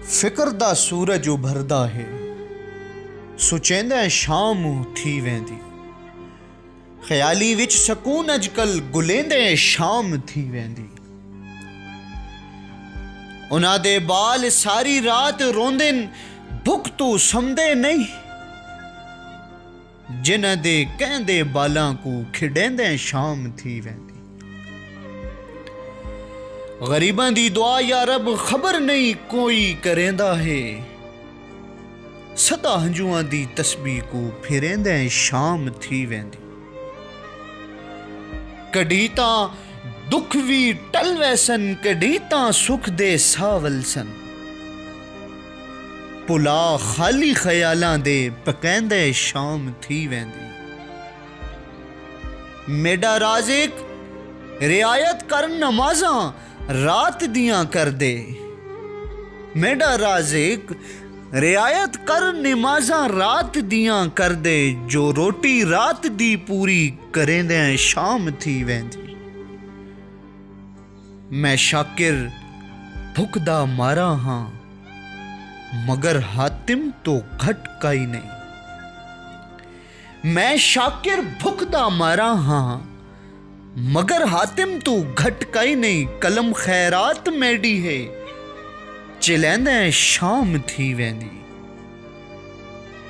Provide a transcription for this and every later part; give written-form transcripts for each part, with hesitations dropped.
फिक्र दा सूरज उभरदा है, सुचेंदा शाम थी वेंदी। ख्याली विच सकून अजकल गुलेंदे शाम थी वेंदी। उन्हां दे बाल सारी रात रोंदे भुख तो समदे नहीं, जिन्हां दे कहंदे बालां को खिडेंदे शाम थी वेंदी। गरीबां दी दुआ या रब खबर नहीं कोई करेंदा है, सदा हंजुआं दी तस्बीह को फिरेंदे शाम थी वेंदी। कड़ी तां दुख भी टल वैसन, कड़ी तां सुख दे सावल सन। पुला खाली ख्यालां दे पकैंदे शाम थी वेंदी। मेरा राज़िक रियायत कर नमाज़ां रात दियां कर दे। मेरा राज़िक रियायत कर नमाज़ां रात दियां कर दे। जो रोटी रात दी पूरी करेंदे शाम थी वेंदी। मैं शाकिर भुख दा मारा हाँ, मगर हातिम तो घट काई नहीं। मैं शाकिर भुख दा मारा हाँ, मगर हातिम तू घट काई नहीं। कलम खैरात मेडी है, चिलैंदे शाम थी वेंदी।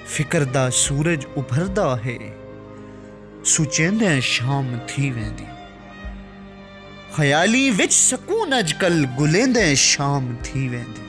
फिक्र दा सूरज उभरदा है, सुचेंदे शाम थी वेंदी। ख्याली विच सकून अजकल गुलेंदे शाम थी वेंदी।